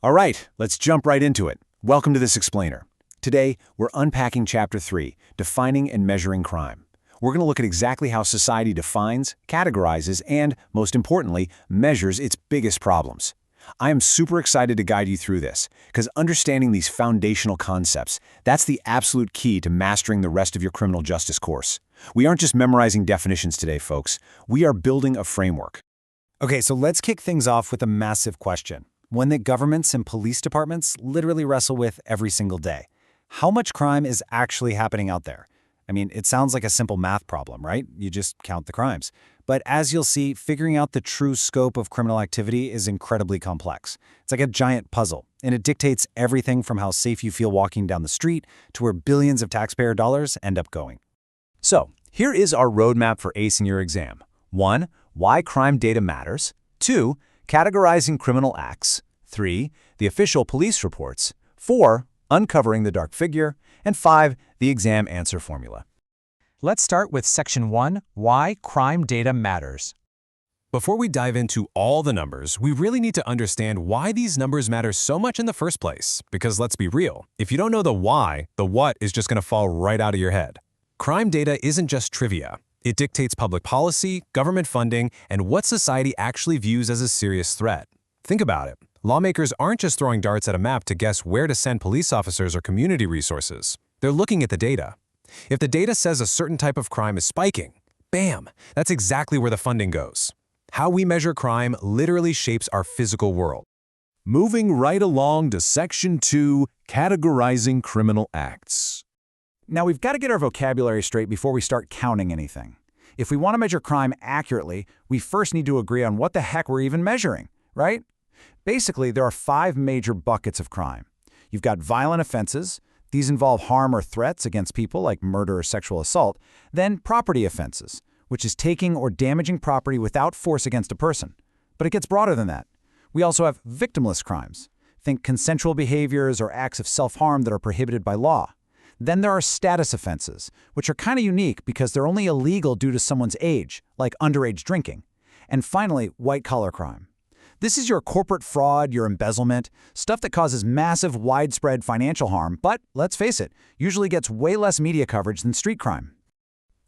All right, let's jump right into it. Welcome to this explainer. Today, we're unpacking Chapter 3, Defining and Measuring Crime. We're going to look at exactly how society defines, categorizes, and, most importantly, measures its biggest problems. I am super excited to guide you through this, because understanding these foundational concepts, that's the absolute key to mastering the rest of your criminal justice course. We aren't just memorizing definitions today, folks. We are building a framework. Okay, so let's kick things off with a massive question. One that governments and police departments literally wrestle with every single day. How much crime is actually happening out there? I mean, it sounds like a simple math problem, right? You just count the crimes. But as you'll see, figuring out the true scope of criminal activity is incredibly complex. It's like a giant puzzle, and it dictates everything from how safe you feel walking down the street to where billions of taxpayer dollars end up going. So, here is our roadmap for acing your exam. 1. Why crime data matters. 2. Categorizing criminal acts. 3. The official police reports. 4. Uncovering the dark figure. And 5. The exam answer formula. Let's start with Section 1, Why Crime Data Matters. Before we dive into all the numbers, we really need to understand why these numbers matter so much in the first place. Because let's be real, if you don't know the why, the what is just going to fall right out of your head. Crime data isn't just trivia. It dictates public policy, government funding, and what society actually views as a serious threat. Think about it. Lawmakers aren't just throwing darts at a map to guess where to send police officers or community resources. They're looking at the data. If the data says a certain type of crime is spiking, bam, that's exactly where the funding goes. How we measure crime literally shapes our physical world. Moving right along to Section 2, Categorizing Criminal Acts. Now, we've got to get our vocabulary straight before we start counting anything. If we want to measure crime accurately, we first need to agree on what the heck we're even measuring, right? Basically, there are 5 major buckets of crime. You've got violent offenses. These involve harm or threats against people like murder or sexual assault. Then property offenses, which is taking or damaging property without force against a person. But it gets broader than that. We also have victimless crimes. Think consensual behaviors or acts of self-harm that are prohibited by law. Then there are status offenses, which are kind of unique because they're only illegal due to someone's age, like underage drinking. And finally, white-collar crime. This is your corporate fraud, your embezzlement, stuff that causes massive, widespread financial harm, but let's face it, usually gets way less media coverage than street crime.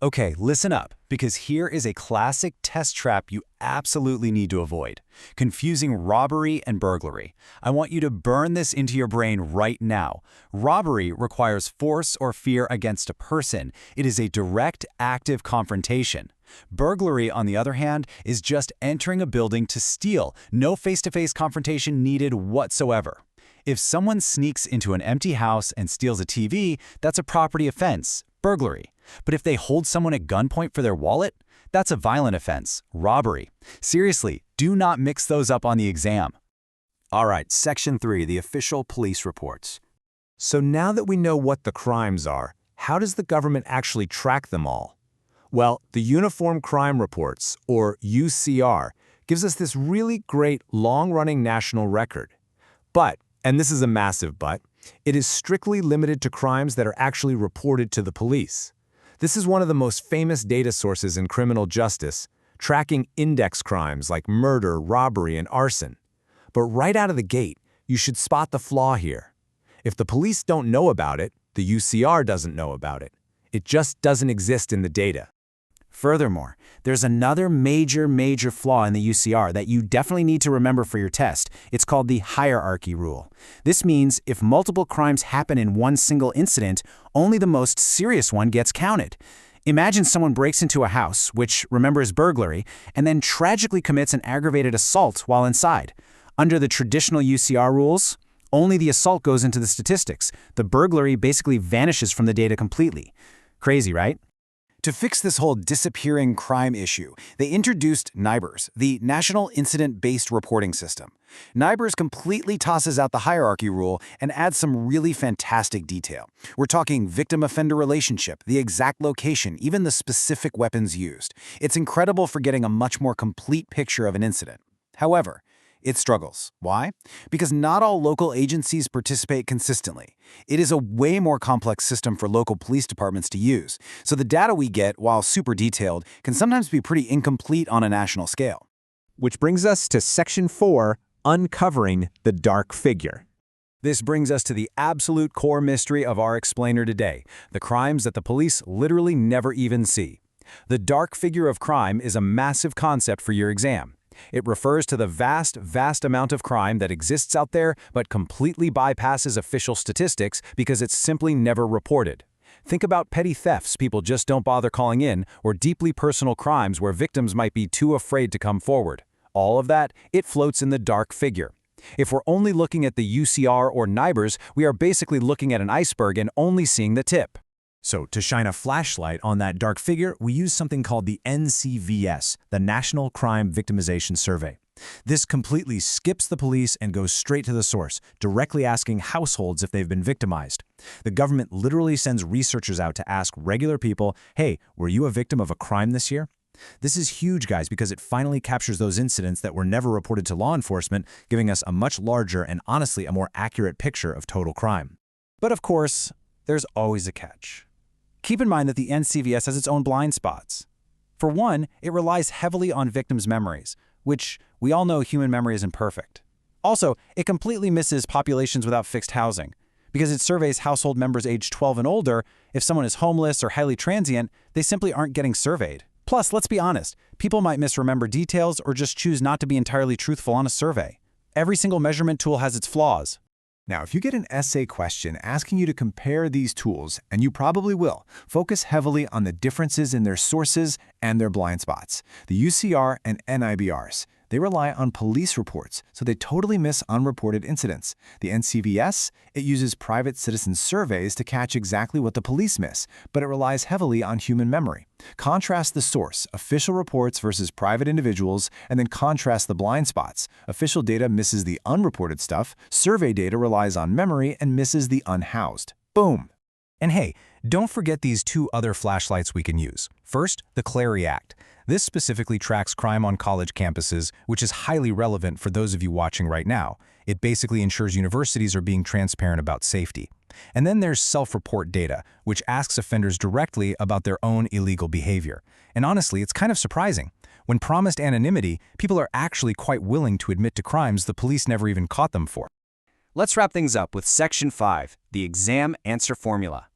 Okay, listen up, because here is a classic test trap you absolutely need to avoid. Confusing robbery and burglary. I want you to burn this into your brain right now. Robbery requires force or fear against a person. It is a direct, active confrontation. Burglary, on the other hand, is just entering a building to steal. No face-to-face confrontation needed whatsoever. If someone sneaks into an empty house and steals a TV, that's a property offense, burglary. But if they hold someone at gunpoint for their wallet, that's a violent offense, robbery. Seriously, do not mix those up on the exam. All right, Section 3, the official police reports. So now that we know what the crimes are, how does the government actually track them all? Well, the Uniform Crime Reports, or UCR, gives us this really great long-running national record. But, and this is a massive but, it is strictly limited to crimes that are actually reported to the police. This is one of the most famous data sources in criminal justice, tracking index crimes like murder, robbery, and arson. But right out of the gate, you should spot the flaw here. If the police don't know about it, the UCR doesn't know about it. It just doesn't exist in the data. Furthermore, there's another major flaw in the UCR that you definitely need to remember for your test. It's called the hierarchy rule. This means if multiple crimes happen in one single incident, only the most serious one gets counted. Imagine someone breaks into a house, which remember is burglary, and then tragically commits an aggravated assault while inside. Under the traditional UCR rules, only the assault goes into the statistics. The burglary basically vanishes from the data completely. Crazy, right? To fix this whole disappearing crime issue, they introduced NIBRS, the National Incident-Based Reporting System. NIBRS completely tosses out the hierarchy rule and adds some really fantastic detail. We're talking victim-offender relationship, the exact location, even the specific weapons used. It's incredible for getting a much more complete picture of an incident. However, it struggles. Why? Because not all local agencies participate consistently. It is a way more complex system for local police departments to use, so the data we get, while super detailed, can sometimes be pretty incomplete on a national scale. Which brings us to Section 4, uncovering the dark figure. This brings us to the absolute core mystery of our explainer today, the crimes that the police literally never even see. The dark figure of crime is a massive concept for your exam. It refers to the vast amount of crime that exists out there but completely bypasses official statistics because it's simply never reported. Think about petty thefts people just don't bother calling in, or deeply personal crimes where victims might be too afraid to come forward. All of that, it floats in the dark figure. If we're only looking at the UCR or NIBRS, we are basically looking at an iceberg and only seeing the tip. So, to shine a flashlight on that dark figure, we use something called the NCVS, the National Crime Victimization Survey. This completely skips the police and goes straight to the source, directly asking households if they've been victimized. The government literally sends researchers out to ask regular people, hey, were you a victim of a crime this year? This is huge, guys, because it finally captures those incidents that were never reported to law enforcement, giving us a much larger and honestly a more accurate picture of total crime. But of course, there's always a catch. Keep in mind that the NCVS has its own blind spots. For one, it relies heavily on victims' memories, which we all know human memory isn't perfect. Also, it completely misses populations without fixed housing. Because it surveys household members aged 12 and older, if someone is homeless or highly transient, they simply aren't getting surveyed. Plus, let's be honest, people might misremember details or just choose not to be entirely truthful on a survey. Every single measurement tool has its flaws. Now, if you get an essay question asking you to compare these tools, and you probably will, focus heavily on the differences in their sources and their blind spots. The UCR and NIBRS, they rely on police reports, so they totally miss unreported incidents. The NCVS, it uses private citizen surveys to catch exactly what the police miss, but it relies heavily on human memory. Contrast the source, official reports versus private individuals, and then contrast the blind spots. Official data misses the unreported stuff, survey data relies on memory and misses the unhoused. Boom! And hey, don't forget these two other flashlights we can use. First, the Clery Act. This specifically tracks crime on college campuses, which is highly relevant for those of you watching right now. It basically ensures universities are being transparent about safety. And then there's self-report data, which asks offenders directly about their own illegal behavior. And honestly, it's kind of surprising. When promised anonymity, people are actually quite willing to admit to crimes the police never even caught them for. Let's wrap things up with Section 5, the exam answer formula.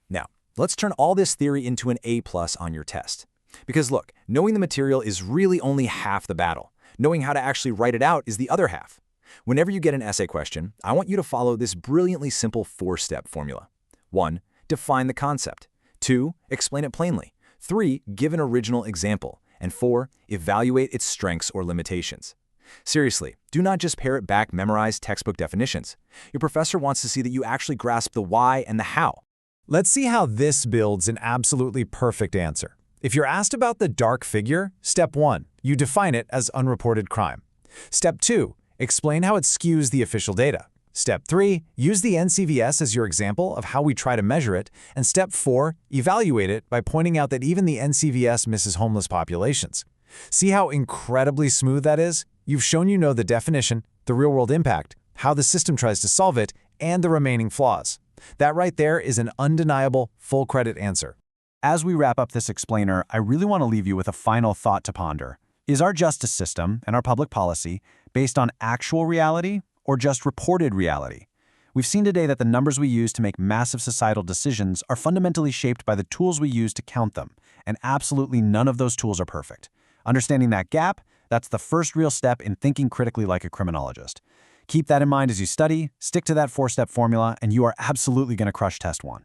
Now, let's turn all this theory into an A+ on your test. Because look, knowing the material is really only half the battle. Knowing how to actually write it out is the other half. Whenever you get an essay question, I want you to follow this brilliantly simple 4-step formula. 1. Define the concept. 2. Explain it plainly. 3. Give an original example. And 4. Evaluate its strengths or limitations. Seriously, do not just parrot back memorized textbook definitions. Your professor wants to see that you actually grasp the why and the how. Let's see how this builds an absolutely perfect answer. If you're asked about the dark figure, step 1, you define it as unreported crime. Step 2, explain how it skews the official data. Step 3, use the NCVS as your example of how we try to measure it. And step 4, evaluate it by pointing out that even the NCVS misses homeless populations. See how incredibly smooth that is? You've shown you know the definition, the real-world impact, how the system tries to solve it, and the remaining flaws. That right there is an undeniable, full-credit answer. As we wrap up this explainer, I really want to leave you with a final thought to ponder. Is our justice system and our public policy based on actual reality or just reported reality? We've seen today that the numbers we use to make massive societal decisions are fundamentally shaped by the tools we use to count them, and absolutely none of those tools are perfect. Understanding that gap, that's the first real step in thinking critically like a criminologist. Keep that in mind as you study, stick to that 4-step formula, and you are absolutely going to crush Test 1.